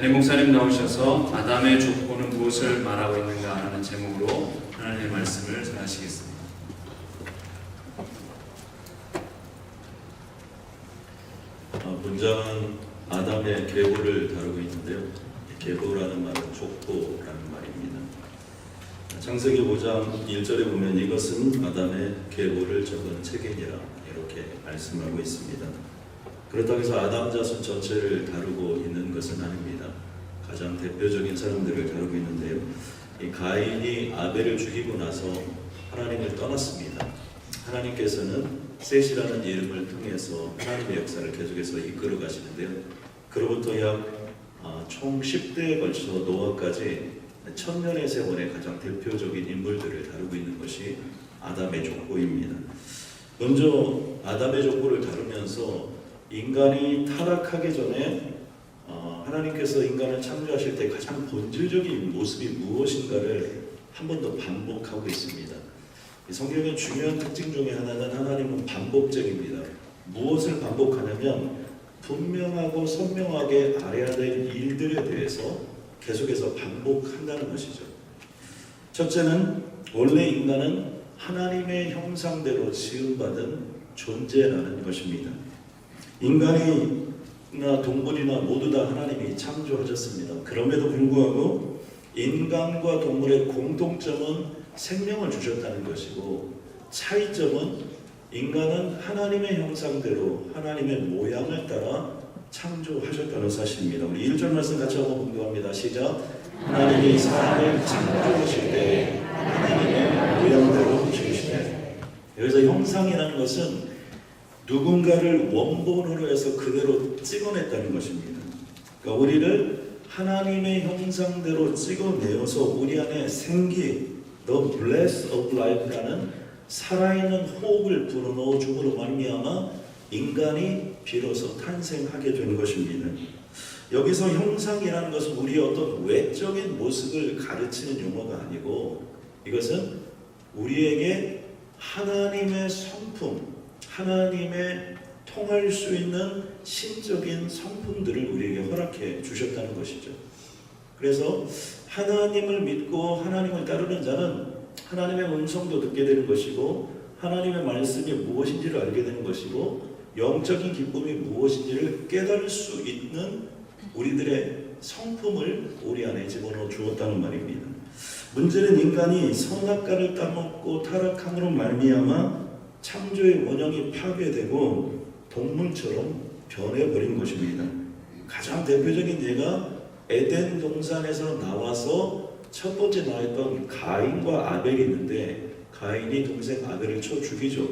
담임 목사님 나오셔서 아담의 족보는 무엇을 말하고 있는가 하는 제목으로 하나님의 말씀을 전하시겠습니다. 문장은 아담의 계보를 다루고 있는데요. 계보라는 말은 족보라는 말입니다. 창세기 5장 1절에 보면 이것은 아담의 계보를 적은 책이니라 이렇게 말씀하고 있습니다. 그렇다고 해서 아담 자손 전체를 다루고 있는 것은 아닙니다. 가장 대표적인 사람들을 다루고 있는데요. 이 가인이 아벨을 죽이고 나서 하나님을 떠났습니다. 하나님께서는 셋이라는 이름을 통해서 하나님의 역사를 계속해서 이끌어 가시는데요. 그로부터 총 10대에 걸쳐 노아까지 천년의 세월의 가장 대표적인 인물들을 다루고 있는 것이 아담의 족보입니다. 먼저 아담의 족보를 다루면서 인간이 타락하기 전에 하나님께서 인간을 창조하실 때 가장 본질적인 모습이 무엇인가를 한 번 더 반복하고 있습니다. 성경의 중요한 특징 중에 하나는 하나님은 반복적입니다. 무엇을 반복하냐면 분명하고 선명하게 알아야 될 일들에 대해서 계속해서 반복한다는 것이죠. 첫째는 원래 인간은 하나님의 형상대로 지음받은 존재라는 것입니다. 인간이나 동물이나 모두 다 하나님이 창조하셨습니다. 그럼에도 불구하고 인간과 동물의 공통점은 생명을 주셨다는 것이고, 차이점은 인간은 하나님의 형상대로 하나님의 모양을 따라 창조하셨다는 사실입니다. 우리 1절 말씀 같이 한번 공부합니다. 시작. 하나님이 사람을 창조하실 때 하나님의 모양대로 지으시네. 여기서 형상이라는 것은 누군가를 원본으로 해서 그대로 찍어냈다는 것입니다. 그러니까 우리를 하나님의 형상대로 찍어내어서 우리 안에 생기, The Breath of Life라는 살아있는 호흡을 불어넣어 줌으로 말미암아 인간이 비로소 탄생하게 된 것입니다. 여기서 형상이라는 것은 우리의 어떤 외적인 모습을 가르치는 용어가 아니고, 이것은 우리에게 하나님의 성품, 하나님의 통할 수 있는 신적인 성품들을 우리에게 허락해 주셨다는 것이죠. 그래서 하나님을 믿고 하나님을 따르는 자는 하나님의 음성도 듣게 되는 것이고, 하나님의 말씀이 무엇인지를 알게 되는 것이고, 영적인 기쁨이 무엇인지를 깨달을 수 있는 우리들의 성품을 우리 안에 집어넣어 주었다는 말입니다. 문제는 인간이 선악과를 따먹고 타락함으로 말미암아 창조의 원형이 파괴되고 동물처럼 변해버린 것입니다. 가장 대표적인 예가 에덴 동산에서 나와서 첫 번째 나왔던 가인과 아벨이 있는데, 가인이 동생 아벨을 쳐 죽이죠.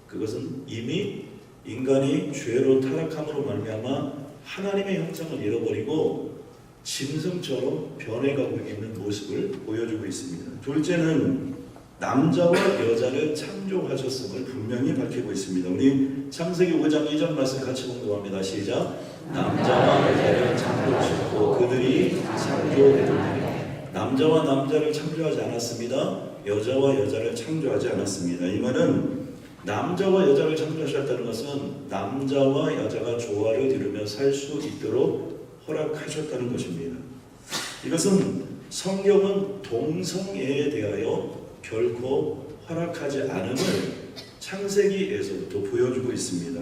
그것은 이미 인간이 죄로 타락함으로 말미암아 하나님의 형상을 잃어버리고 짐승처럼 변해가고 있는 모습을 보여주고 있습니다. 둘째는 남자와 여자를 창조하셨음을 분명히 밝히고 있습니다. 우리 창세기 5장 2절 말씀 같이 공부합니다. 시작. 남자와 여자를 창조하셨고 그들이 창조되었느니라. 남자와 남자를 창조하지 않았습니다. 여자와 여자를 창조하지 않았습니다. 이 말은 남자와 여자를 창조하셨다는 것은 남자와 여자가 조화를 이루며 살 수 있도록 허락하셨다는 것입니다. 이것은 성경은 동성애에 대하여 결코 허락하지 않음을 창세기에서부터 보여주고 있습니다.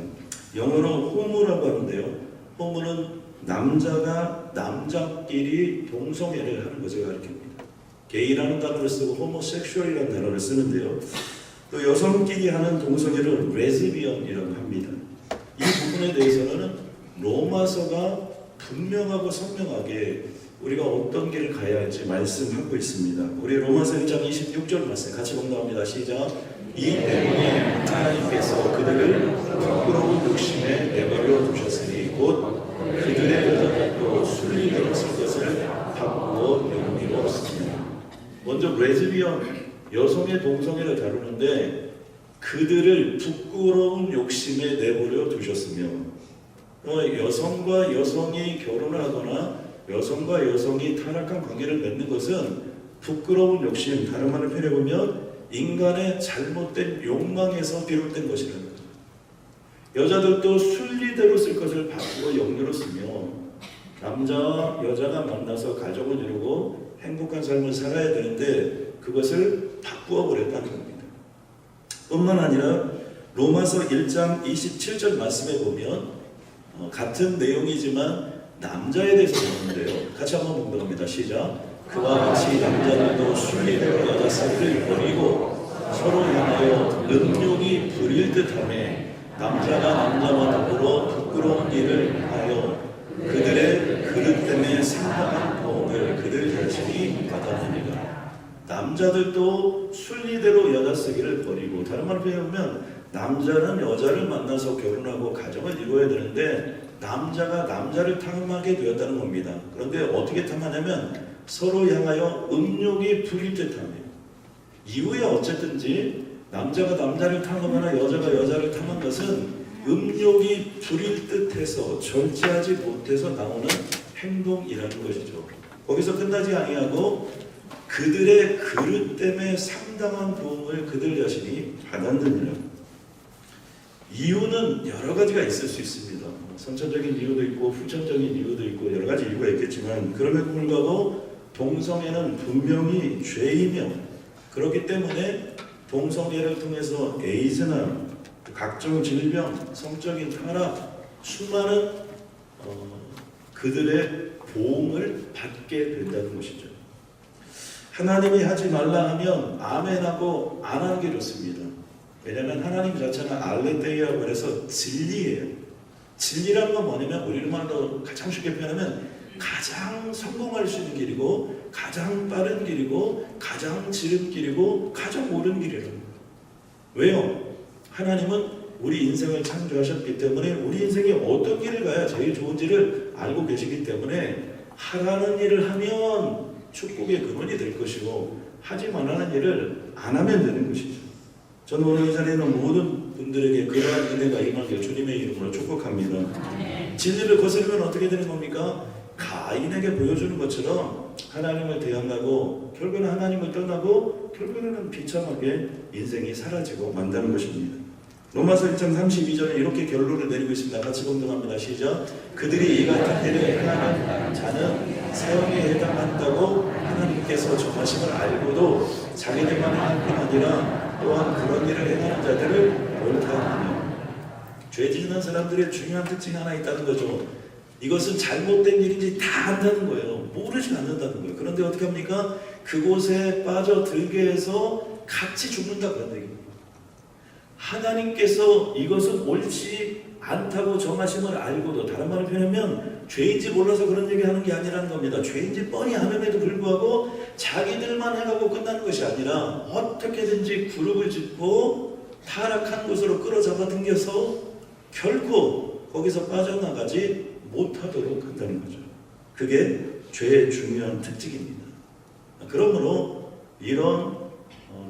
영어로 호모라고 하는데요. 호모는 남자가 남자끼리 동성애를 하는 것을 가리킵니다. 게이라는 단어를 쓰고 호모섹슈얼이라는 단어를 쓰는데요. 또 여성끼리 하는 동성애를 레즈비언이라고 합니다. 이 부분에 대해서는 로마서가 분명하고 선명하게 우리가 어떤 길을 가야 할지 말씀하고 있습니다. 우리 로마서 1장 26절 말씀 같이 공부합니다. 시작. 이 때문에 하나님께서 그들을 부끄러운 욕심에 내버려 두셨으니 곧 그들의 여자들도 순리대로 쓸 것을 바꾸어 용기가 없습니다. 먼저 레즈비언, 여성의 동성애를 다루는데 그들을 부끄러운 욕심에 내버려 두셨으며, 여성과 여성이 결혼을 하거나 여성과 여성이 타락한 관계를 맺는 것은 부끄러운 욕심, 다른 말을 표현해보면 인간의 잘못된 욕망에서 비롯된 것이라는 거죠. 여자들도 순리대로 쓸 것을 바꾸어 영리로 쓰며 남자와 여자가 만나서 가족을 이루고 행복한 삶을 살아야 되는데 그것을 바꾸어 버렸다는 겁니다. 뿐만 아니라 로마서 1장 27절 말씀에 보면 같은 내용이지만 남자에 대해서 나오는데요. 같이 한번 공부합니다. 시작. 그와 같이 남자들도 순리대로 여자 사귀를 버리고 서로 향하여 음욕이 부릴 듯하며 남자가 남자와 더불어 부끄러운 일을 하여 그들의 그릇 때문에 상당한 도움을 그들 자신이 받았느니라. 남자들도 순리대로 여자 쓰기를 버리고, 다른 말로 표현하면 남자는 여자를 만나서 결혼하고 가정을 이루어야 되는데 남자가 남자를 탐하게 되었다는 겁니다. 그런데 어떻게 탐하냐면 서로 향하여 음욕이 부릴 듯하며, 이후에 어쨌든지 남자가 남자를 탐하거나 여자가 여자를 탐한 것은 음욕이 부릴 듯해서 절제하지 못해서 나오는 행동이라는 것이죠. 거기서 끝나지 아니하고 그들의 그릇 때문에 상당한 도움을 그들 자신이 받았느니라. 이유는 여러 가지가 있을 수 있습니다. 선천적인 이유도 있고 후천적인 이유도 있고 여러 가지 이유가 있겠지만, 그럼에도 불구하고 동성애는 분명히 죄이며, 그렇기 때문에 동성애를 통해서 에이즈나 각종 질병, 성적인 타락, 수많은 그들의 보험을 받게 된다는 것이죠. 하나님이 하지 말라 하면 아멘하고 안 하는 게 좋습니다. 왜냐하면 하나님 자체는 알레테이라고 해서 진리예요. 진리라는 건 뭐냐면 우리말로 가장 쉽게 표현하면 가장 성공할 수 있는 길이고 가장 빠른 길이고 가장 지름길이고 가장 옳은 길이라는 거예요. 왜요? 하나님은 우리 인생을 창조하셨기 때문에 우리 인생이 어떤 길을 가야 제일 좋은지를 알고 계시기 때문에 하라는 일을 하면 축복의 근원이 될 것이고 하지 말라는 일을 안 하면 되는 것이죠. 저는 오늘 이 자리에 있는 모든 분들에게 그러한 은혜가 임하길 주님의 이름으로 축복합니다. 진리를 거스르면 어떻게 되는 겁니까? 가인에게 보여주는 것처럼 하나님을 대항하고 결국은 하나님을 떠나고 결국에는 비참하게 인생이 사라지고 만다는 것입니다. 로마서 1장 32절에 이렇게 결론을 내리고 있습니다. 같이 공동합니다. 시작. 그들이 이 같은 일을 행하는 자는 사형에 해당한다고 하나님께서 정하심을 알고도 자기들만 행할 뿐 아니라 또한 그런 일을 행하는 자들을 옳다하며, 죄 짓는 사람들의 중요한 특징이 하나 있다는 거죠. 이것은 잘못된 일인지 다 안다는 거예요. 모르지 않는다는 거예요. 그런데 어떻게 합니까? 그곳에 빠져들게 해서 같이 죽는다 그런 얘기입니다. 하나님께서 이것은 옳지 않다고 정하심을 알고도, 다른 말을 표현하면 죄인지 몰라서 그런 얘기하는 게 아니라는 겁니다. 죄인지 뻔히 아는에도 불구하고 자기들만 해가고 끝나는 것이 아니라 어떻게든지 그룹을 짓고 타락한 곳으로 끌어잡아 당겨서 결코 거기서 빠져나가지 못하도록 한다는 거죠. 그게 죄의 중요한 특징입니다. 그러므로 이런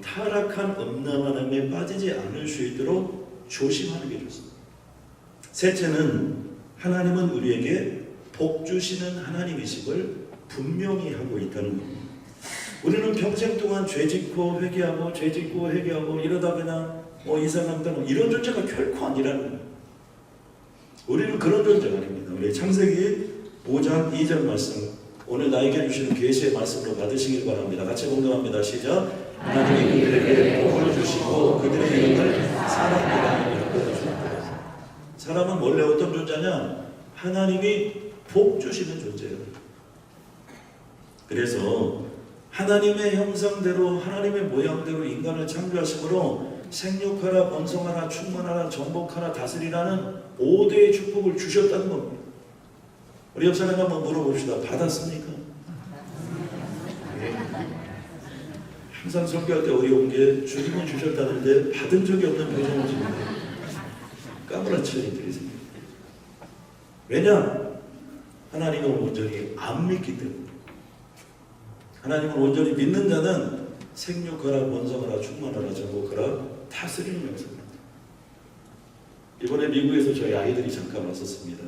타락한 음란함에 빠지지 않을 수 있도록 조심하는 게 좋습니다. 셋째는 하나님은 우리에게 복 주시는 하나님이심을 분명히 하고 있다는 겁니다. 우리는 평생 동안 죄 짓고 회개하고 죄 짓고 회개하고 이러다 그냥 이상한다 이런 존재가 결코 아니라는 거예요. 우리는 그런 존재가 아닙니다. 우리 창세기 5장 2절 말씀, 오늘 나에게 주시는 계시의 말씀으로 받으시길 바랍니다. 같이 공동합니다. 시작. 하나님이 그들에게 복을 주시고 그들의 이름을 사람이라고 부르셨다. 사람은 원래 어떤 존재냐? 하나님이 복 주시는 존재예요. 그래서 하나님의 형상대로 하나님의 모양대로 인간을 창조하심으로 생육하라, 번성하라, 충만하라, 정복하라, 다스리라는 5대의 축복을 주셨다는 겁니다. 우리 옆 사람 한번 물어봅시다. 받았습니까? 항상 설교할 때 어려운 게 주님은 주셨다는데 받은 적이 없는 표정을 지는 까무라치는 이들이 생깁니다. 왜냐? 하나님은 온전히 안 믿기 때문에. 하나님을 온전히 믿는 자는 생육하라, 번성하라, 충만하라, 정복하라, 다스리는 명사입니다. 이번에 미국에서 저희 아이들이 잠깐 왔었습니다.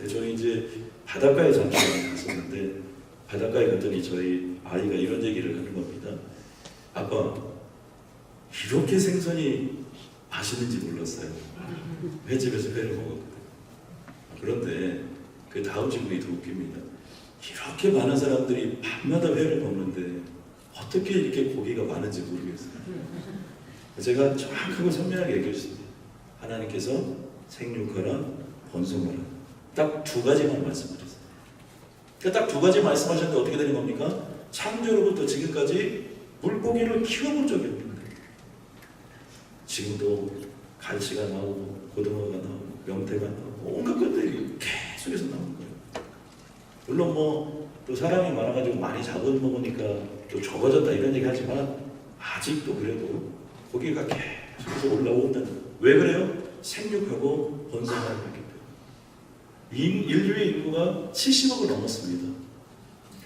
저희 이제 바닷가에 잠깐 갔었는데 바닷가에 갔더니 저희 아이가 이런 얘기를 하는 겁니다. 아빠, 이렇게 생선이 맛있는지 몰랐어요. 횟집에서 회를 먹었거든요. 그런데 그 다음 질문이 더 웃깁니다. 이렇게 많은 사람들이 밤마다 회를 먹는데 어떻게 이렇게 고기가 많은지 모르겠어요. 제가 정확하고 선명하게 얘기했습니다. 하나님께서 생육하라, 번성하라. 딱 두 가지만 말씀하셨어요. 그러니까 딱 두 가지 말씀하셨는데 어떻게 되는 겁니까? 창조로부터 지금까지 물고기를 키워본 적이 없는 거예요. 지금도 갈치가 나오고 고등어가 나오고 명태가 나오고 온갖 것들이 계속해서 나오는 거예요. 물론 뭐 또 사람이 많아가지고 많이 잡아먹으니까 또 적어졌다 이런 얘기 하지만 아직도 그래도 고기가 계속해서 올라온다는 거예요. 왜 그래요? 생육하고 번성하는 거기 때문에. 인류의 인구가 70억을 넘었습니다.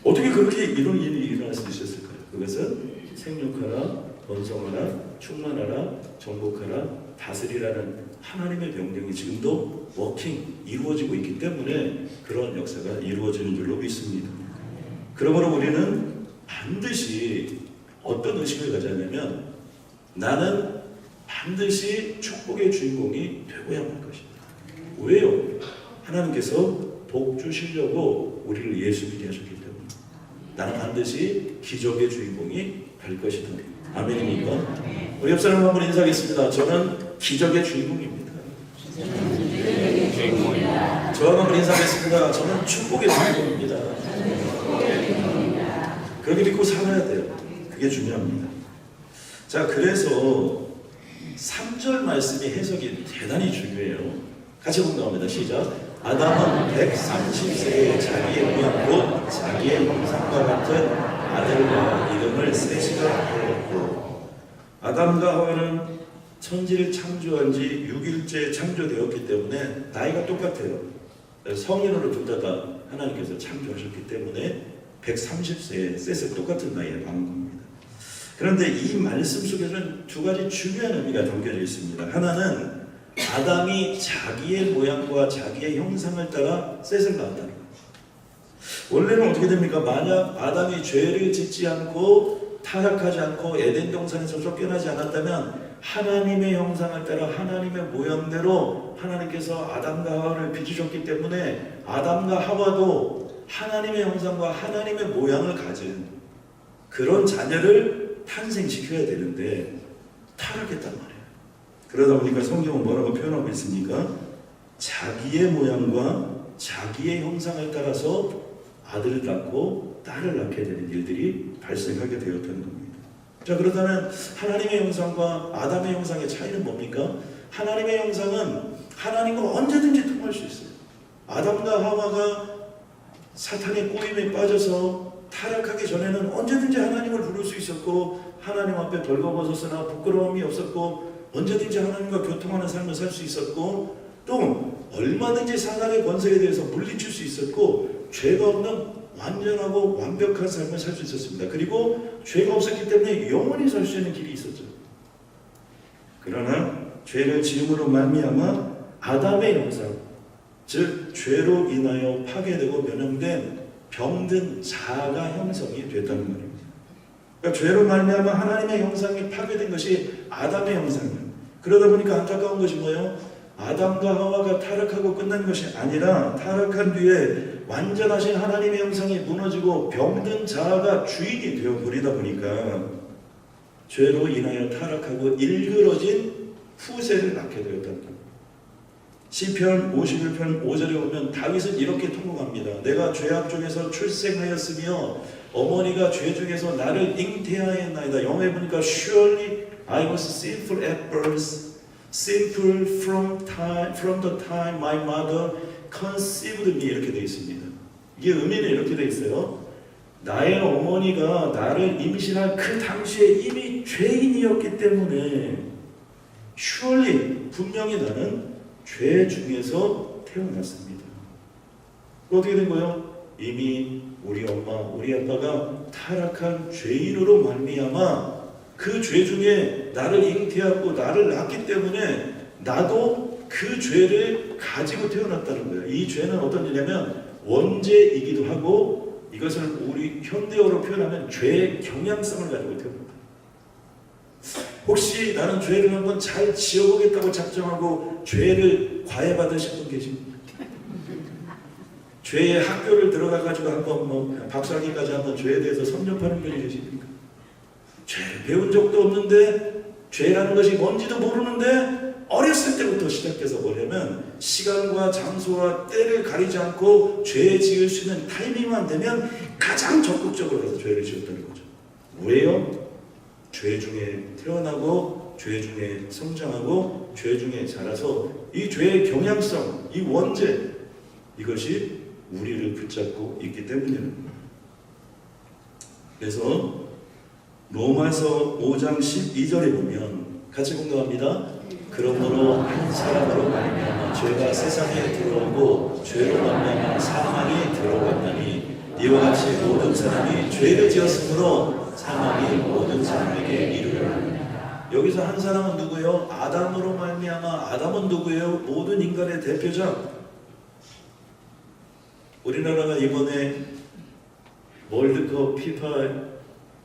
어떻게 그렇게 이런 일이 일어날 수 있었을까요? 그것은 생육하라, 번성하라, 충만하라, 정복하라, 다스리라는 하나님의 명령이 지금도 이루어지고 있기 때문에 그런 역사가 이루어지는 줄로 믿습니다. 그러므로 우리는 반드시 어떤 의식을 가져야냐면 나는 반드시 축복의 주인공이 되고야 할 것이다. 왜요? 하나님께서 복 주시려고 우리를 예수 믿게 하셨기 때문에 나는 반드시 기적의 주인공이 될 것이다. 아멘입니까? 우리 옆 사람 한번 인사하겠습니다. 저는 기적의 주인공입니다. 저 한번 인사하겠습니다. 저는 축복의 주인공입니다. 그렇게 믿고 살아야 돼요. 그게 중요합니다. 자, 그래서 3절 말씀의 해석이 대단히 중요해요. 같이 공감합니다. 시작. 아담은 130세에 자기의 모양 곧 자기의 형상과 같은 아들과 이름을 셋이라 불렀고, 아담과 하와는 천지를 창조한 지 6일째 창조되었기 때문에 나이가 똑같아요. 성인으로 둘 다 하나님께서 창조하셨기 때문에 130세에 셋을 똑같은 나이에 낳은 겁니다. 그런데 이 말씀 속에서는 두 가지 중요한 의미가 담겨져 있습니다. 하나는 아담이 자기의 모양과 자기의 형상을 따라 셋을 낳았다는 거예요. 원래는 어떻게 됩니까? 만약 아담이 죄를 짓지 않고 타락하지 않고 에덴 동산에서 쫓겨나지 않았다면 하나님의 형상을 따라 하나님의 모양대로 하나님께서 아담과 하와를 빚으셨기 때문에 아담과 하와도 하나님의 형상과 하나님의 모양을 가진 그런 자녀를 탄생시켜야 되는데 타락했단 말이에요. 그러다 보니까 성경은 뭐라고 표현하고 있습니까? 자기의 모양과 자기의 형상을 따라서 아들을 낳고 딸을 낳게 되는 일들이 발생하게 되었다는 겁니다. 자, 그렇다면 하나님의 형상과 아담의 형상의 차이는 뭡니까? 하나님의 형상은 하나님과 언제든지 통할 수 있어요. 아담과 하와가 사탄의 꼬임에 빠져서 타락하기 전에는 언제든지 하나님을 부를 수 있었고 하나님 앞에 벌거벗었으나 부끄러움이 없었고 언제든지 하나님과 교통하는 삶을 살 수 있었고 또 얼마든지 사단의 권세에 대해서 물리칠 수 있었고 죄가 없는 완전하고 완벽한 삶을 살 수 있었습니다. 그리고 죄가 없었기 때문에 영원히 살 수 있는 길이 있었죠. 그러나 죄를 지음으로 말미암아 아담의 형상, 즉 죄로 인하여 파괴되고 변형된 병든 자아가 형성이 됐다는 말입니다. 그러니까 죄로 말미암아 하나님의 형상이 파괴된 것이 아담의 형상이에요. 그러다 보니까 안타까운 것이 뭐예요? 아담과 하와가 타락하고 끝난 것이 아니라 타락한 뒤에 완전하신 하나님의 형상이 무너지고 병든 자아가 주인이 되어버리다 보니까 죄로 인하여 타락하고 일그러진 후세를 낳게 되었다는 겁니다. 시편 51편 5절에 보면 다윗은 이렇게 통곡합니다. 내가 죄악 중에서 출생하였으며 어머니가 죄 중에서 나를 잉태하였나이다. 영어에 보니까 surely I was sinful at birth, sinful from the time my mother conceived me. 이렇게 되어 있습니다. 이게 의미는 이렇게 되어 있어요. 나의 어머니가 나를 임신한 그 당시에 이미 죄인이었기 때문에 surely 분명히 나는 죄 중에서 태어났습니다. 어떻게 된 거예요? 이미 우리 엄마, 우리 아빠가 타락한 죄인으로 말미암아 그 죄 중에 나를 잉태하고 나를 낳기 때문에 나도 그 죄를 가지고 태어났다는 거예요. 이 죄는 어떤 죄냐면 원죄이기도 하고 이것을 우리 현대어로 표현하면 죄의 경향성을 가지고 태어났다. 혹시 나는 죄를 한번 잘 지어보겠다고 작정하고 죄를 과외받으신 분 계십니까? 죄의 학교를 들어가 가지고 한번 뭐 박사학위까지 한번 죄에 대해서 섭렵하는 분이 계십니까? 죄를 배운 적도 없는데 죄라는 것이 뭔지도 모르는데 어렸을 때부터 시작해서 뭐냐면 시간과 장소와 때를 가리지 않고 죄 지을 수 있는 타이밍만 되면 가장 적극적으로 가서 죄를 지었다는 거죠. 왜요? 죄 중에 태어나고 죄 중에 성장하고 죄 중에 자라서 이 죄의 경향성, 이 원죄, 이것이 우리를 붙잡고 있기 때문이라는 거예요. 그래서 로마서 5장 12절에 보면 같이 공감합니다. 그러므로 한 사람으로 말미암아 죄가 세상에 들어오고 죄로 말미암아 사망이 들어왔나니 이와 같이 모든 사람이 죄를 지었으므로 사망이 모든 사람에게 이르렀느니라. 여기서 한 사람은 누구예요? 아담으로 말미암아. 아담은 누구예요? 모든 인간의 대표자. 우리나라가 이번에 월드컵 피파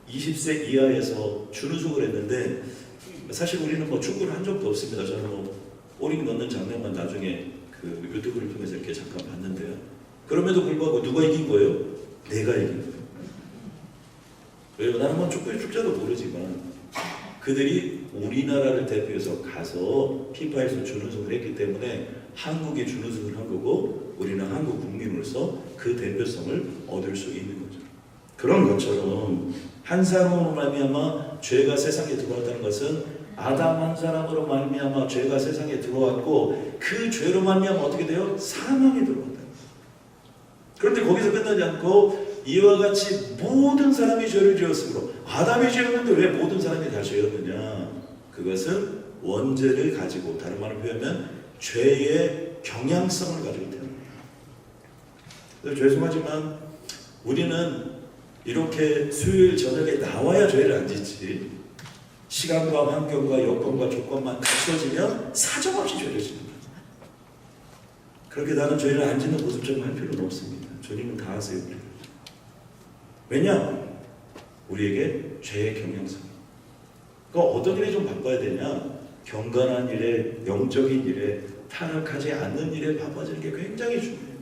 20세 이하에서 준우승을 했는데 사실 우리는 뭐 축구를 한 적도 없습니다. 저는 뭐 골 넣는 장면만 나중에 그 유튜브를 통해서 이렇게 잠깐 봤는데요. 그럼에도 불구하고 누가 이긴 거예요? 내가 이긴 거예요. 왜요? 나는 뭐 축구의 출자도 모르지만 그들이 우리나라를 대표해서 가서 피파에서 준우승을 했기 때문에 한국이 준우승을 한 거고 우리는 한국 국민으로서 그 대표성을 얻을 수 있는 거죠. 그런 것처럼 한 사람으로 말미암아 죄가 세상에 들어왔다는 것은 아담 한 사람으로 말미암아 죄가 세상에 들어왔고 그 죄로 말미암아 어떻게 돼요? 사망이 들어왔다. 그런데 거기서 끝나지 않고 이와 같이 모든 사람이 죄를 지었으므로 아담이 죄였는데 왜 모든 사람이 다 죄였느냐? 그것은 원죄를 가지고 다른 말로 표현하면 죄의 경향성을 가지고 있다는 거예요. 죄송하지만 우리는 이렇게 수요일 저녁에 나와야 죄를 안 짓지. 시간과 환경과 여건과 조건만 갖춰지면 사정없이 죄를 짓는 거예요. 그렇게 나는 죄를 안 짓는 모습처럼 할 필요는 없습니다. 주님은 다 하세요. 왜냐? 우리에게 죄의 경향성. 그러니까 어떤 일에 좀 바빠야 되냐? 경건한 일에, 영적인 일에, 타락하지 않는 일에 바빠지는 게 굉장히 중요해요.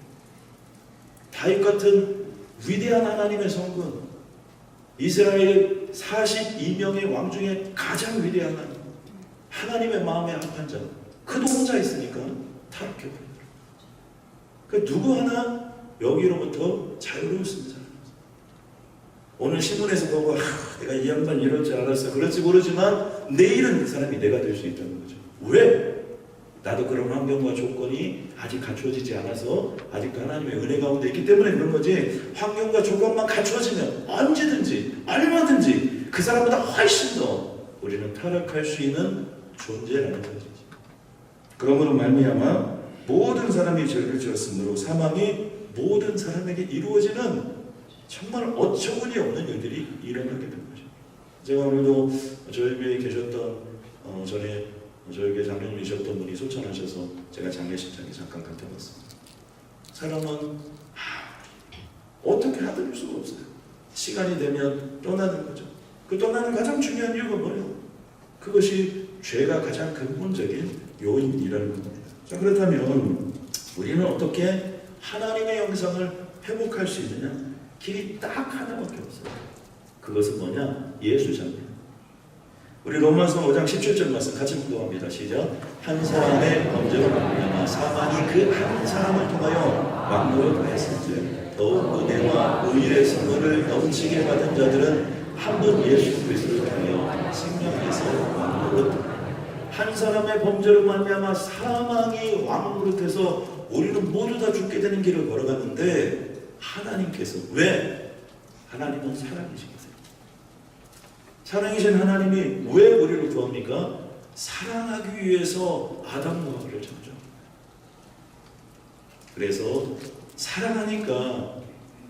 다윗 같은 위대한 하나님의 성군, 이스라엘 42명의 왕 중에 가장 위대한 하나님의 마음에 합한 자, 그도 혼자 있으니까 타락해버려요. 그 누구 하나 여기로부터 자유로울 수 있는 사람. 오늘 신문에서 보고 내가 이 양반 이럴 줄 알았어. 그럴지 모르지만 내일은 그 사람이 내가 될 수 있다는 거죠. 왜? 나도 그런 환경과 조건이 아직 갖추어지지 않아서 아직도 하나님의 은혜 가운데 있기 때문에 그런 거지. 환경과 조건만 갖추어지면 언제든지 얼마든지 그 사람보다 훨씬 더 우리는 타락할 수 있는 존재라는 거지. 그러므로 말미암아 모든 사람이 죄를 지었으므로 사망이 모든 사람에게 이루어지는 정말 어처구니 없는 일들이 일어나게 된 거죠. 제가 오늘도 저희 교회에 계셨던 전에 저희 교회 장로님이셨던 분이 소천하셔서 제가 장례식장에 잠깐 갔다 왔습니다. 사람은 어떻게 하들 수가 없어요. 시간이 되면 떠나는 거죠. 그 떠나는 가장 중요한 이유가 뭐예요? 그것이 죄가 가장 근본적인 요인이라는 겁니다. 자, 그렇다면 우리는 어떻게 하나님의 형상을 회복할 수 있느냐? 길이 딱 하나밖에 없어요. 그것은 뭐냐? 예수잖아요. 우리 로마서 5장 17절 말씀 같이 묵상합니다. 시작. 한 사람의 범죄로 말미암아 사망이 그 한 사람을 통하여 왕노릇하였은즉 더욱 은혜와 의의 선물을 넘치게 받은 자들은 한 분 예수 그리스도를 통하여 생명에서 왕노릇. 한 사람의 범죄로 말미암아 사망이 왕노릇해서 우리는 모두 다 죽게 되는 길을 걸어갔는데 하나님께서 왜? 하나님은 사랑이시거든요. 사랑이신 하나님이 왜 우리를 구합니까? 사랑하기 위해서 아담과 하와를 창조. 그래서 사랑하니까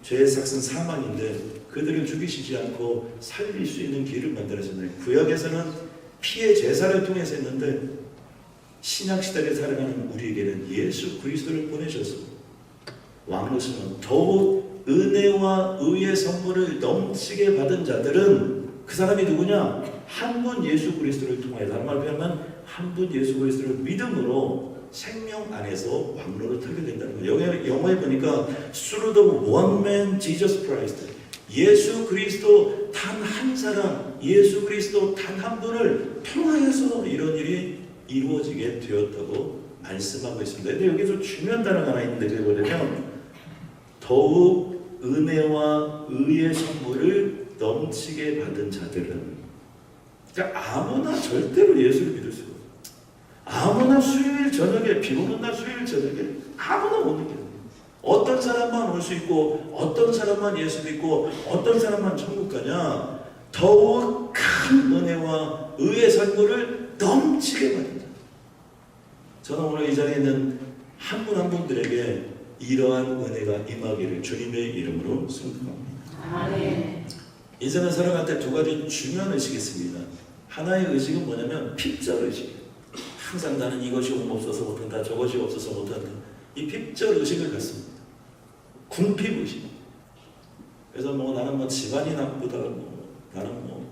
죄의 삭은 사망인데 그들을 죽이시지 않고 살릴 수 있는 길을 만들어주잖아요. 구약에서는 피의 제사를 통해서 했는데 신약시대를 살아가는 우리에게는 예수 그리스도를 보내셔서 왕으로서는 더욱 은혜와 의의 선물을 넘치게 받은 자들은 그 사람이 누구냐? 한 분 예수 그리스도를 통하여 다른 말로 표현하면 한 분 예수 그리스도를 믿음으로 생명 안에서 왕로를 타게 된다는 거예요. 영어에 보니까 through the one man Jesus Christ, 예수 그리스도 단 한 사람, 예수 그리스도 단 한 분을 통하여서 이런 일이 이루어지게 되었다고 말씀하고 있습니다. 근데 여기서 중요한 단어가 하나 있는데 그게 뭐냐면 더욱 은혜와 의의 선물을 넘치게 받은 자들은, 그러니까 아무나 절대로 예수를 믿을 수가 없어요. 아무나 수요일 저녁에, 비 오는 날 수요일 저녁에 아무나 못 믿겨요. 어떤 사람만 올 수 있고 어떤 사람만 예수 믿고 어떤 사람만 천국 가냐? 더욱 큰 은혜와 의의 선물을 넘치게 받는다. 저는 오늘 이 자리에 있는 한 분 한 분들에게 이러한 은혜가 임하기를 주님의 이름으로 축복합니다. 아멘. 인생을 살아갈 때 두 가지 중요한 의식이 있습니다. 하나의 의식은 뭐냐면 핍절 의식이에요. 항상 나는 이것이 없어서 못한다, 저것이 없어서 못한다. 이 핍절 의식을 갖습니다. 궁핍 의식. 그래서 뭐 나는 뭐 집안이 나쁘다, 뭐 나는 뭐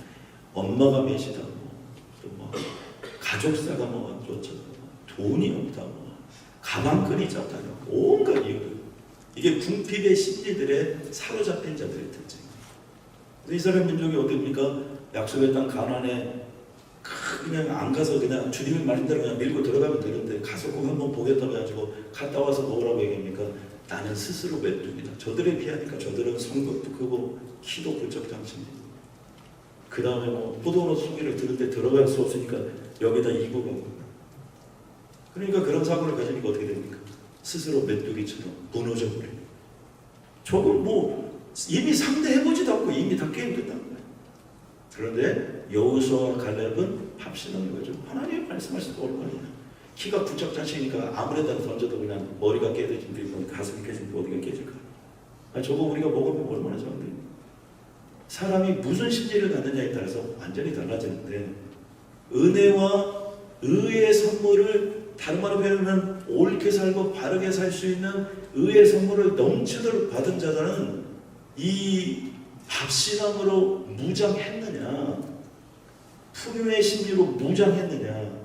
엄마가 매시다, 또 뭐 가족사가 뭐 어쩌다, 돈이 없다, 뭐 가방끈이 작다, 온갖 이유. 이게 궁핍의 심리들에 사로잡힌 자들의 특징. 이스라엘 민족이 어떻습니까? 약속의 땅 가나안에 그냥 안 가서 그냥 주님의 말씀대로 그냥 밀고 들어가면 되는데 가서 꼭 한번 보겠다고 해가지고 갔다 와서 뭐라고 얘기합니까? 나는 스스로 메뚜기다. 저들에 비하니까 저들은 성벽도 크고 키도 굴적장치입니다. 그 다음에 뭐 포도원 소리를 들을 때 들어갈 수 없으니까 여기다 이고 가고. 그러니까 그런 사고를 가지니까 어떻게 됩니까? 스스로 메뚜기처럼 무너져 버려요. 조금 뭐 이미 상대해보지도 않고 이미 다 게임 끝난 거예요. 그런데 여호수아와 갈렙은 합신하는 거죠. 하나님 말씀하실 때 얼마나 키가 굴적자치니까 아무래도 던져도 그냥 머리가 깨져진데 가슴이 깨진데 어디가 깨질까? 저거 우리가 먹으면 얼마나 좋은데. 사람이 무슨 심리를 갖느냐에 따라서 완전히 달라지는데 은혜와 의의 선물을 다른 말로 표현하면 옳게 살고 바르게 살 수 있는 의의 선물을 넘치도록 받은 자들은 이 밥신앙으로 무장했느냐, 풍요의 심리로 무장했느냐,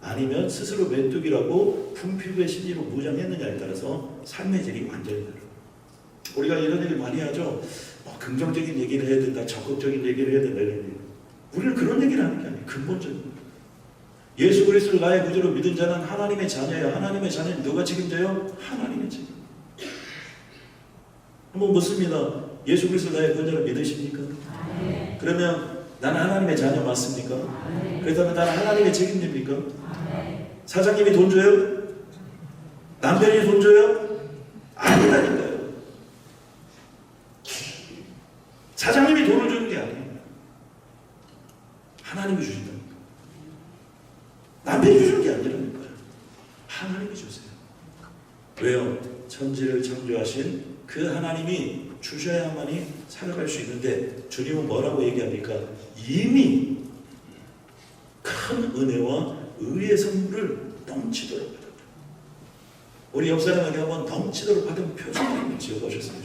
아니면 스스로 메뚜기라고 궁핍의 심리로 무장했느냐에 따라서 삶의 질이 완전히 다르다. 우리가 이런 얘기를 많이 하죠. 긍정적인 얘기를 해야 된다, 적극적인 얘기를 해야 된다 이런 얘기. 우리는 그런 얘기를 하는 게 아니에요. 근본적인 거예요. 예수 그리스도를 나의 구주로 믿은 자는 하나님의 자녀예요. 하나님의 자녀는 누가 책임져요? 하나님의 책임. 한번 묻습니다. 예수 그리스도 나의 구주로 믿으십니까? 네. 그러면 나는 하나님의 자녀 맞습니까? 네. 그렇다면 나는 하나님의 책임집니까? 네. 사장님이 돈 줘요? 남편이 돈 줘요? 아니라니까요. 사장님이 돈을 주는 게 아니에요. 하나님이 주신다니까. 남편이 주는 게 아니라니까요. 하나님이 주세요. 왜요? 천지를 창조하신 그 하나님이 주셔야만이 살아갈 수 있는데 주님은 뭐라고 얘기합니까? 이미 큰 은혜와 의의 선물을 넘치도록 받았다. 우리 옆 사람에게 한번 넘치도록 받은 표정을 지어보셨으면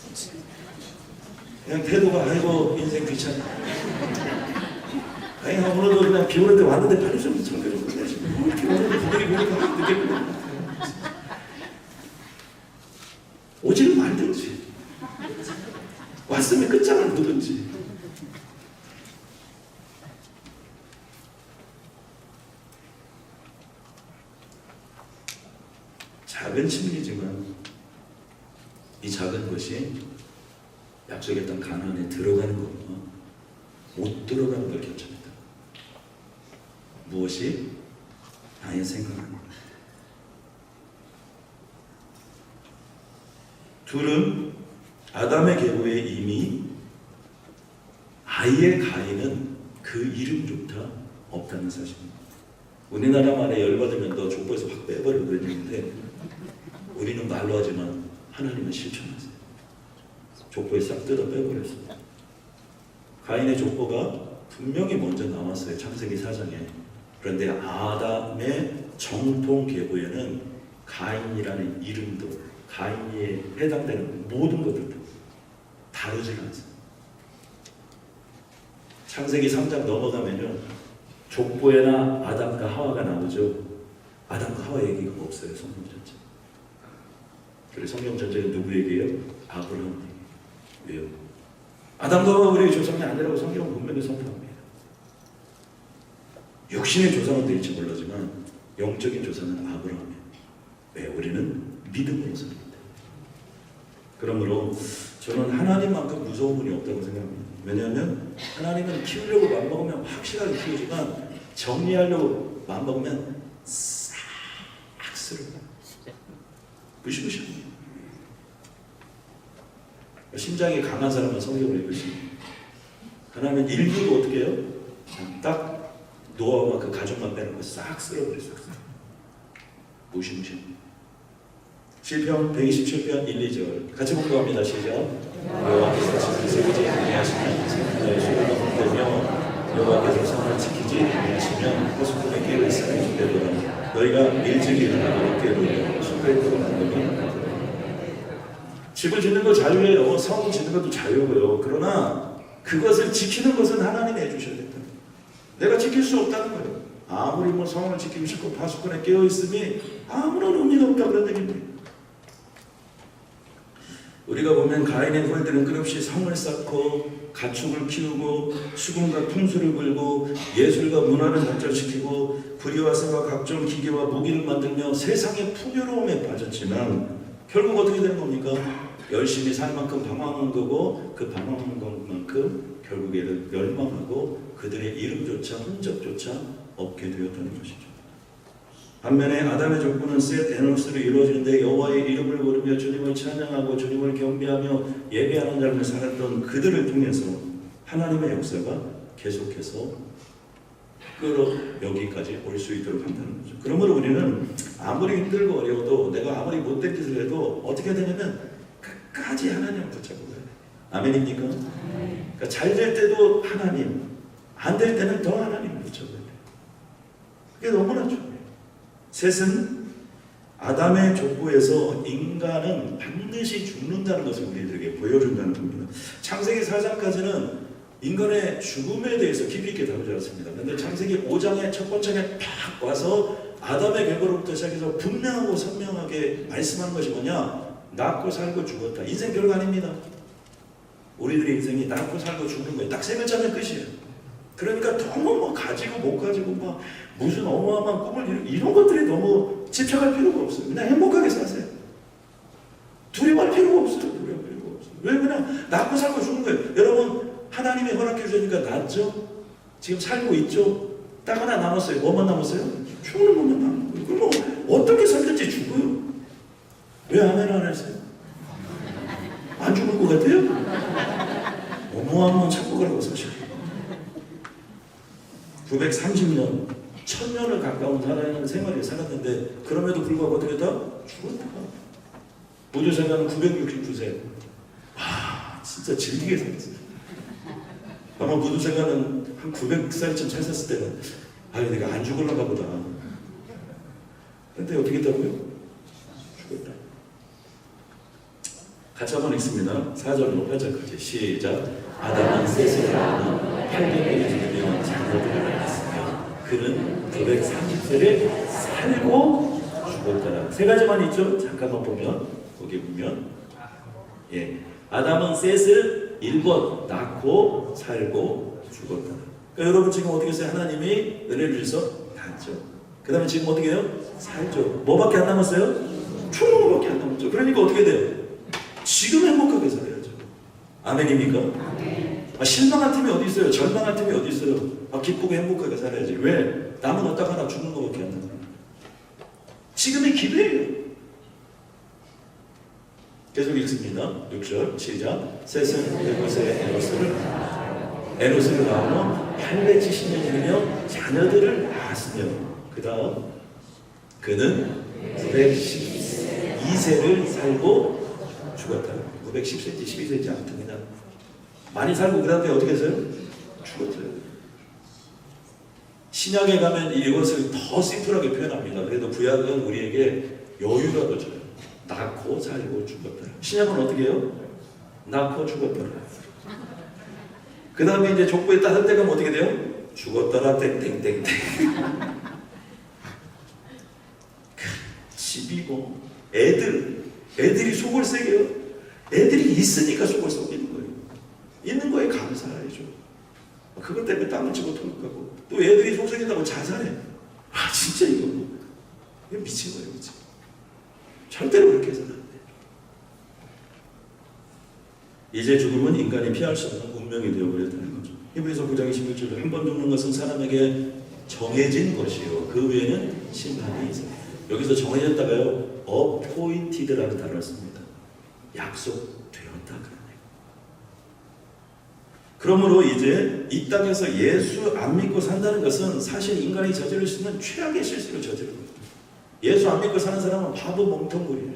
좋겠습니다. 그냥 태도가 아이고 인생 귀찮아. 아니 오늘도 그냥 비 오는데 왔는데 빨리 좀 청결 좀 끝내지. 비 오는데 그들이 보니까 늦게 끝나. 오지는 말든지 왔으면 끝장을 보든지. 작은 심리지만 이 작은 것이 약속의 땅 가나안에 들어가는 것과 못 들어가는 걸 결정합니다. 무엇이? 나의 생각하는 것. 둘은 아담의 계보에 이미 아이의 가인은 그 이름조차 없다는 사실입니다. 우리나라 말에 열받으면 너 족보에서 확 빼버려 그랬는데 우리는 말로 하지만 하나님은 실천하세요. 족보에 싹 뜯어 빼버렸습니다. 가인의 족보가 분명히 먼저 나왔어요. 창세기 4장에. 그런데 아담의 정통 계보에는 가인이라는 이름도 가인에 해당되는 모든 것들도 다루지 않습니다. 창세기 3장 넘어가면요. 족보에나 아담과 하와가 나오죠. 아담과 하와 얘기가 없어요. 성경 전체. 그래서 성경 전체는 누구 얘기예요? 아브라함 얘기예요. 왜요? 아담과 하와 우리의 조상이 아니라고 성경은 분명히 선포합니다. 육신의 조상은 될지 모르지만 영적인 조상은 아브라함이에요. 왜? 우리는 믿음으로 삽니다. 그러므로 저는 하나님만큼 무서운 분이 없다고 생각합니다. 왜냐하면 하나님은 키우려고 맘먹으면 확실하게 키우지만 정리하려고 맘먹으면 싹 쓸어요. 무시무시해요. 심장이 강한 사람은 성경을 읽으시면 하나님은 일부도 어떻게 해요? 딱 노아와 그 가족만 빼놓고 싹 쓸어버렸어요. 무시무시합니다. 시편 127편 1, 2절 같이 공부합니다. 시작. 여호와께서 집을 세우지 아니하시면 생명의 수고가 헛되며 여호와께서 성을 지키지 아니하시면 허수꾼의 깨를 쌓여 주되도다. 너희가 일찍 일어나고 깨우며 숲에 들어가는 집을 짓는 거 자유예요. 성 짓는 것도 자유고요. 그러나 그것을 지키는 것은 하나님이 해주셔야 된다. 내가 지킬 수 없다는 거예요. 아무리 뭐 성을 지키고 싶고 파수꾼에 깨어 있음이 아무런 의미가 없다 그런 얘기입니다. 우리가 보면 가인의 후예들은 끝없이 성을 쌓고 가축을 키우고 수금과 풍수를 불고 예술과 문화를 발전시키고 불의와 새와 각종 기계와 무기를 만들며 세상의 풍요로움에 빠졌지만 결국 어떻게 되는 겁니까? 열심히 살 만큼 방황한 거고 그 방황한 것만큼 결국에는 멸망하고 그들의 이름조차 흔적조차 없게 되었다는 것이죠. 반면에 아담의 족보는 셋 에노스로 이루어지는데 여호와의 이름을 부르며 주님을 찬양하고 주님을 경배하며 예배하는 삶을 살았던 그들을 통해서 하나님의 역사가 계속해서 여기까지 올 수 있도록 한다는 거죠. 그러므로 우리는 아무리 힘들고 어려워도 내가 아무리 못된 짓을 해도 어떻게 되냐면 끝까지 하나님을 붙잡고 가야 돼요. 아멘입니까? 그러니까 잘 될 때도 하나님, 안 될 때는 더 하나님을 붙잡아야 돼요. 그게 너무나 중요해요. 셋은 아담의 족보에서 인간은 반드시 죽는다는 것을 우리들에게 보여준다는 겁니다. 창세기 4장까지는 인간의 죽음에 대해서 깊이 있게 다루지 않습니다. 그런데 창세기 5장의 첫 번째에 팍 와서 아담의 결과로부터 시작해서 분명하고 선명하게 말씀하는 것이 뭐냐? 낳고 살고 죽었다. 인생 별거 아닙니다. 우리들의 인생이 낳고 살고 죽는 거예요. 딱 세 글자면 끝이에요. 그러니까 너무 뭐 가지고 못 가지고 막 무슨 어마어마한 꿈을 이런 것들이 너무 집착할 필요가 없어요. 그냥 행복하게 사세요. 두려워할 필요가 없어요. 두려워할 필요가 없어요. 왜 그냥 낳고 살고 죽는 거예요. 여러분 하나님이 허락해 주니까 낳죠. 지금 살고 있죠. 딱 하나 남았어요. 뭐만 남았어요? 죽는 것만 남은 거예요. 그럼 뭐 어떻게 살든지 죽어요. 왜 아멘 안 했어요? 안 죽을 것 같아요? 어마어마한 착복하라고 사실 930년, 1000년을 가까운 생활을 살았는데 그럼에도 불구하고 어떻게 다 죽었다. 무두세가는 969세. 와, 진짜 질기게 살았어요. 아마 무두세가는 한 900살쯤 살았을 때는 아유 내가 안 죽을런가 보다. 근데 어떻게 했다고요? 죽었다. 같이 한번 읽습니다. 4절로 8절까지 시작. 아담은 셋을 낳아 800년이 되면 자녀들을 낳았으며 그는 930세를 살고 죽었더라. 세 가지만 있죠? 잠깐만 보면 거기 보면 아담은 셋을 1번 낳고 살고 죽었더라. 그러니까 여러분 지금 어떻게 했어요? 하나님이 은혜를 주셔서 낳았죠. 그 다음에 지금 어떻게 해요? 살죠. 뭐밖에 안 남았어요? 죽는 것밖에 안 남았죠. 그러니까 어떻게 돼요? 지금 행복하게 살아야죠. 아멘입니까? 아멘. 실망한 팀이 어디 있어요? 절망한 팀이 어디 있어요? 기쁘고 행복하게 살아야지. 왜? 남은 어디다가 하나 죽는 것밖에 안 남아요. 지금이 기회예요. 계속 읽습니다. 6절 시작. 셋은 에노스의 에노스를 낳으며 870년이며 자녀들을 낳았으며 그 다음 그는 912세를 살고 죽었다. 910cm, 12cm 아무튼 그냥 많이 살고 그 다음에 어떻게 했어요? 죽었어요. 신약에 가면 이것을 더 심플하게 표현합니다. 그래도 구약은 우리에게 여유라도 줘요. 낳고 살고 죽었다. 신약은 어떻게 해요? 낳고 죽었다. 그 다음에 이제 족보에 따른 때가 어떻게 돼요? 죽었더라 땡땡땡땡. 집이고 애들이 속을 새겨요. 애들이 있으니까 속을 썩이는 거예요. 있는 거에 감사해줘. 그것 때문에 땀을 치고 통곡하고 또 애들이 속 썩인다고 자살해. 아 진짜 이거 미친 거예요, 미친. 절대로 그렇게 해서는 안 돼. 이제 죽음은 인간이 피할 수 없는 운명이 되어버렸다는 거죠. 히브리서 9장 21절에 한 번 죽는 것은 사람에게 정해진 것이요 그 외에는 심판이 있어요. 여기서 정해졌다가요 appointed라는 단어를 씁니다. 약속되었다 그러네요. 그러므로 이제 이 땅에서 예수 안 믿고 산다는 것은 사실 인간이 저지를 수 있는 최악의 실수를 저지르는 거예요. 예수 안 믿고 사는 사람은 바보 멍텅구리예요.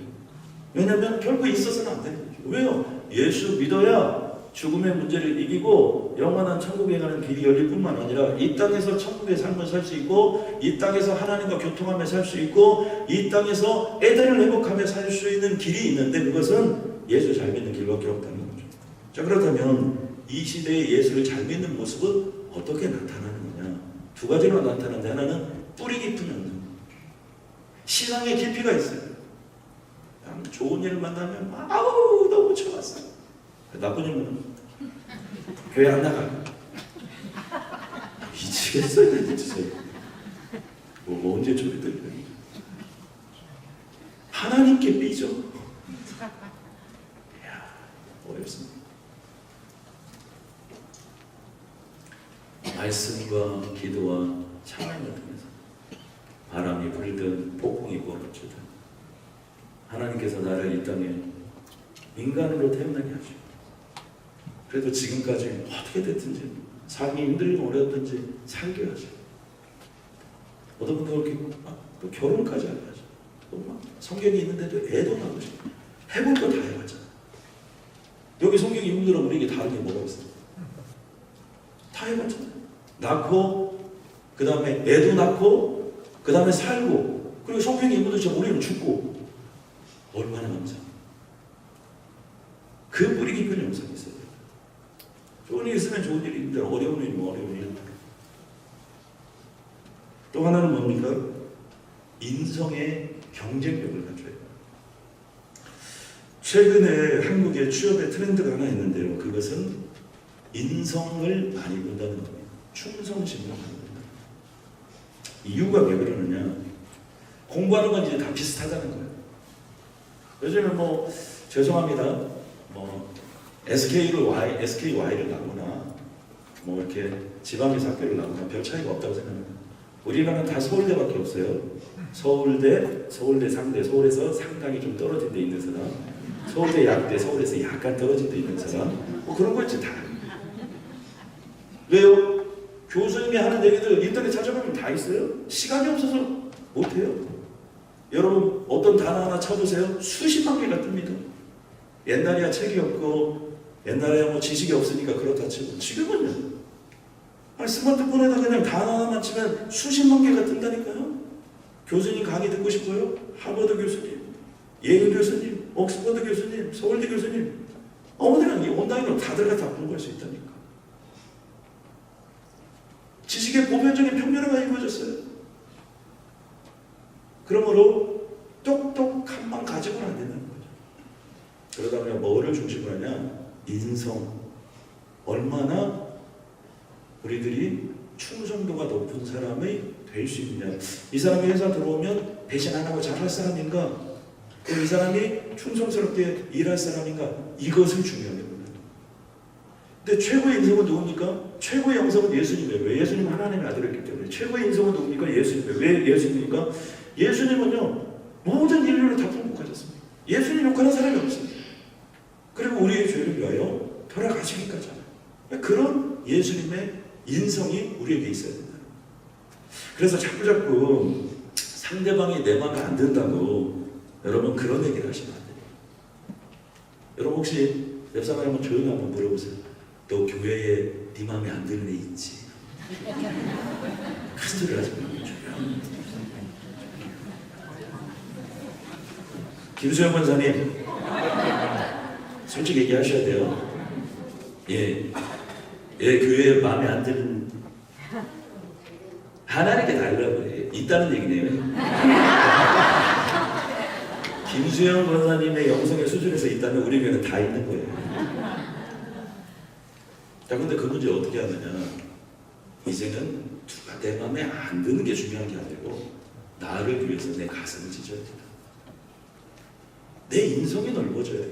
왜냐하면 결국 있어서는 안 되는 거죠. 왜요? 예수 믿어야 죽음의 문제를 이기고 영원한 천국에 가는 길이 열릴 뿐만 아니라 이 땅에서 천국의 삶을 살 수 있고 이 땅에서 하나님과 교통하며 살 수 있고 이 땅에서 에덴을 회복하며 살 수 있는 길이 있는데 그것은 예수 잘 믿는 길밖에 없다는 거죠. 자 그렇다면 이 시대의 예수를 잘 믿는 모습은 어떻게 나타나는 거냐? 두 가지로 나타나는데 하나는 뿌리 깊은 연등. 신앙의 깊이가 있어요. 좋은 일을 만나면 아우 너무 좋았어요. 나쁜 일은 교회 안 나가요. 미치겠어요 진짜. 뭐 언제 저리 들려요. 하나님께 삐져. 이야 어렵습니다. 말씀과 기도와 찬양을 통해서 바람이 불든 폭풍이 불어주든 하나님께서 나를 이 땅에 인간으로 태어나게 하시고 그래도 지금까지 어떻게 됐든지 삶이 힘들고 어려웠든지 살게 하시고 어떤 분들 그렇게 또 결혼까지 하게 하죠. 또 막 성경이 있는데도 애도 낳고 싶고 해볼 거 다 해봤잖아. 여기 성경이 힘들어 우리에게 다른 게 뭐가 있어? 다 해봤잖아요. 낳고 그 다음에 애도 낳고 그 다음에 살고 그리고 성경이 힘들지만 우리는 죽고 얼마나 감사합니다. 그 뿌리 깊은 영상이 있어요. 좋은 일 있으면 좋은 일이 있는데 어려운 일이면 어려운 일. 또 하나는 뭡니까? 인성의 경쟁력을 가져야 해요. 최근에 한국의 취업의 트렌드가 하나 있는데요. 그것은 인성을 많이 본다는 겁니다. 충성심을 많이 본다. 이유가 왜 그러느냐? 공부하는 건 이제 다 비슷하다는 거예요. 요즘에 뭐 죄송합니다. 뭐 SKY를 나거나 뭐 이렇게 지방에서 학교를 나거나 별 차이가 없다고 생각합니다. 우리나라는 다 서울대밖에 없어요. 서울대, 상대, 서울에서 상당히 좀 떨어진 데 있는 사람, 서울대 약대, 서울에서 약간 떨어진 데 있는 사람, 뭐 그런 거 있지 다. 왜요? 교수님이 하는 얘기들 인터넷 찾아보면 다 있어요. 시간이 없어서 못해요. 여러분 어떤 단어 하나 쳐보세요. 수십만 개가 뜹니다. 옛날이야 책이 없고 옛날에 뭐 지식이 없으니까 그렇다 치고 지금은요. 아니 스마트폰에다 그냥 단어 하나만 치면 수십만 개가 뜬다니까요. 교수님 강의 듣고 싶어요? 하버드 교수님, 예일 교수님, 옥스퍼드 교수님, 서울대 교수님 어디랑 이 온라인으로 다 들어가 다 공부할 수 있다니까. 지식의 보편적인 평면화가 이루어졌어요. 그러므로 똑똑함만 가지고는 안 된다는 거죠. 그러다 보면 뭐를 중심으로 하냐? 인성. 얼마나 우리들이 충성도가 높은 사람이 될 수 있느냐. 이 사람이 회사 들어오면 배신 안 하고 잘할 사람인가? 이 사람이 충성스럽게 일할 사람인가? 이것을 중요하게 봅니다. 근데 최고의 인성은 누굽니까? 최고의 영성은 예수님이에요. 왜? 예수님은 하나님의 아들이었기 때문에. 최고의 인성은 누굽니까? 예수님이에요. 왜 예수님입니까? 예수님은요 모든 인류를 다 풍복하셨습니다. 예수님 욕하는 사람이 없습니다. 그리고 우리의 죄를 위하여 돌아가시기까지 하는 그런 예수님의 인성이 우리에게 있어야 된다. 그래서 자꾸 상대방이 내 마음에 안 든다고 여러분 그런 얘기를 하시면 안 돼요. 여러분 혹시 옆 사람이 한번 조용히 한번 물어보세요. 너 교회에 네 마음에 안 드는 애 있지? 큰 소리를 하지 말고 조용히. 김수영 권사님 솔직히 얘기하셔야 돼요. 예, 교회에 마음에 안 드는 하나님께 달라고 해요. 있다는 얘기네요. 김수영 권사님의 영성의 수준에서 있다면 우리 교회는 다 있는 거예요. 자, 근데 그 문제 어떻게 하느냐? 이제는 누가 내 마음에 안 드는 게 중요한 게 아니고 나를 위해서 내 가슴을 찢어야 된다. 내 인성이 넓어져야 돼.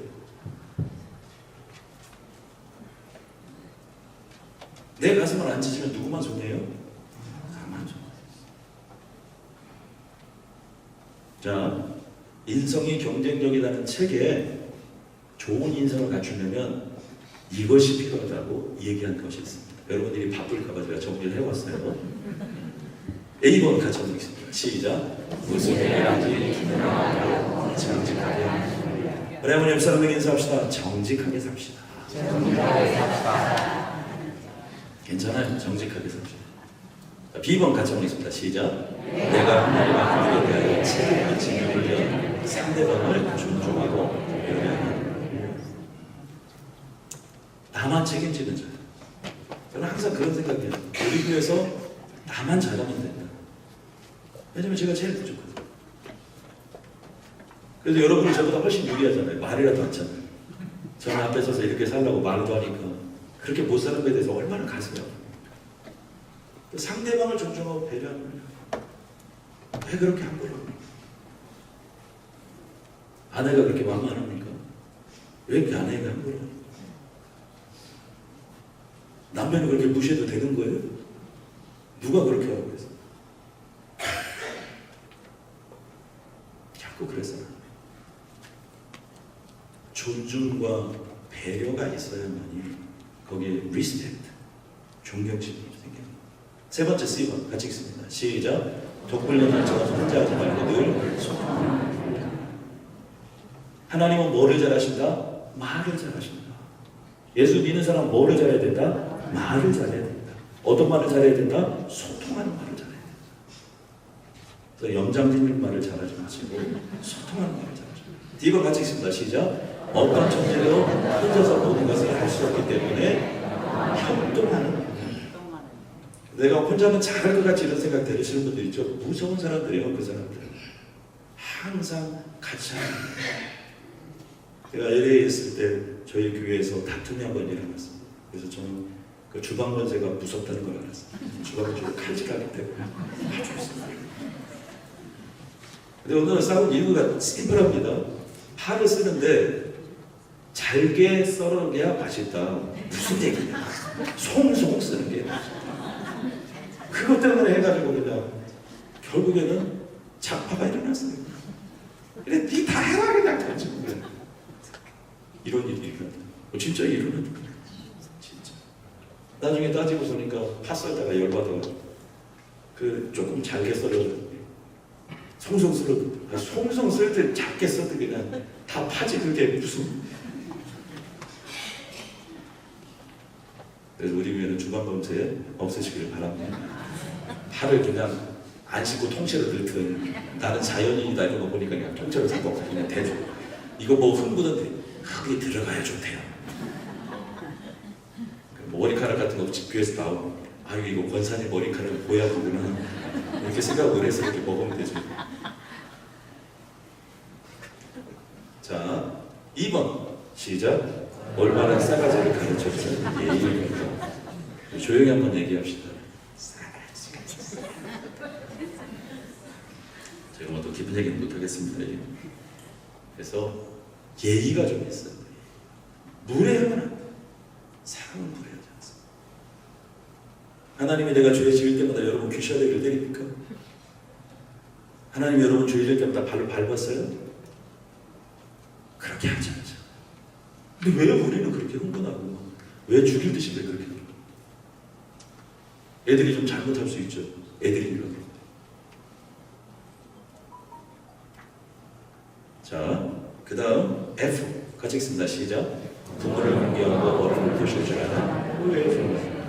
내 가슴을 안 찢으면 누구만 손해요? 나만 손해. 자, 인성이 경쟁력이라는 책에 좋은 인성을 갖추려면 이것이 필요하다고 얘기한 것이 있습니다. 여러분들이 바쁠까봐 제가 정리를 해왔어요. A번 같이 한번 읽습니다. 시작. 무슨 일이라든지 정직하게. 우리 어머니 옆 사람에게 인사합시다. 정직하게 삽시다. 괜찮아요. 정직하게 삽시다. B번 같이 한번 읽습니다. 시작. 내가 하나님 앞에 대하여 책임을 지으려 상대방을 존중하고 배려하는 나만 책임지는 자. 저는 항상 그런 생각이에요. 우리 교회에서 나만 잘하면 된다. 왜냐면 제가 제일 부족하거든요. 그래서 여러분은 저보다 훨씬 유리하잖아요. 말이라도 안 잖아요. 저는 앞에 서서 이렇게 살라고 말도 하니까 그렇게 못 사는 거에 대해서 얼마나 가슴이 아픕니까? 상대방을 존중하고 배려하는 거예요. 왜 그렇게 함부로 합니까? 아내가 그렇게 마음 안 합니까? 왜 그 아내가 함부로 합니까? 남편이 그렇게 무시해도 되는 거예요? 누가 그렇게 하고 그래서? 자꾸 그래서 존중과 배려가 있어야만이 거기에 respect, 존경심이 생깁니다. 세 번째 C번 같이 읽습니다. 시작. 독불련을 정해서 혼자 하지 말고 늘 소통하는. 하나님은 뭐를 잘하신다? 말을 잘하신다. 예수 믿는 사람 뭐를 잘해야 된다? 말을 잘해야 된다. 어떤 말을 잘해야 된다? 소통하는 말을 잘해야 된다. 그래서 염장짓는 말을 잘하지 마시고 소통하는 말을 잘하셔야 된다. D번 같이 읽습니다. 시작. 어떤 천재도 혼자서 모든 것을 할 수 없기 때문에 협동하는. 내가 혼자는 잘할 것 같이 이런 생각 들으시는 분들 있죠. 무서운 사람들이에요. 그 사람들 항상 같이 하는 거예요. 제가 LA에 있을 때 저희 교회에서 다툼이 한번 일어났습니다. 그래서 저는 그 주방 권세가 무섭다는 걸 알았어요. 주방 권세가 칼질하기 때문에 아주 무섭습니다. 근데 오늘 싸운 이유가 심플합니다. 파를 쓰는데 잘게 썰어야 맛있다. 무슨 얘기냐? 송송 쓰는 게 맛있다. 그것 때문에 해가지고 그냥 결국에는 작파가 일어났어요. 그래, 니 다 해라 그냥 가지고 이런 일이 일어났다. 진짜 일어났다. 진짜. 나중에 따지고 보니까 파 썰다가 열받아가지고 그 조금 잘게 썰어줬는데 송송 썰었는데 송송 쓸 때 작게 써도 그냥 다 파지 그게 무슨. 그래서 우리 교회는 주방범죄 없애시길 바랍니다. 파를 그냥 안 씻고 통째로 넣든 나는 자연인이다 이런 거 보니까 그냥 통째로 잡고 그냥 대줘. 이거 뭐 흥분한데 흙이 들어가야 좋대요. 머리카락 같은 거 교회에서 나오고 아유 이거 권사님 머리카락을 보야 되구나 이렇게 생각을 해서 이렇게 먹으면 되죠. 자 2번 시작. 올바른 싸가지를 가르쳐주는 예의입니다. 조용히 한번 얘기합시다. 제가 뭐 더 깊은 얘기는 못하겠습니다. 그래서 예의가 좀 있어요. 무례하면 안 돼. 사람은 무례하지 않습니다. 하나님이 내가 죄 지을 때마다 여러분 귀샤대기를 때립니까? 하나님이 여러분 죄 지을 때마다 발로 밟았어요? 그렇게 하지 않죠. 근데 왜 우리는 그렇게 흥분하고 왜 죽일 듯이 왜 그렇게 그러고? 애들이 좀 잘못할 수 있죠. 애들이라고. 자, 그 다음 F 같이 읽습니다. 시작. 부모를 공경하고 어른을 보실 줄 아는 후회의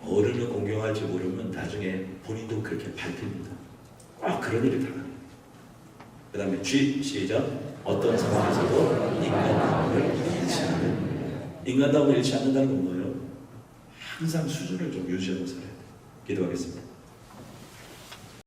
어른을 공경할지 모르면 나중에 본인도 그렇게 밟힙니다. 꼭 그런 일이 당합니다. 그 다음에 G 시작. 어떤 상황에서도 인간다움을 잃지 않는. 인간다움을 잃지 않는다는 건 뭐예요? 항상 수준을 좀 유지하고 살아야 돼요. 기도하겠습니다.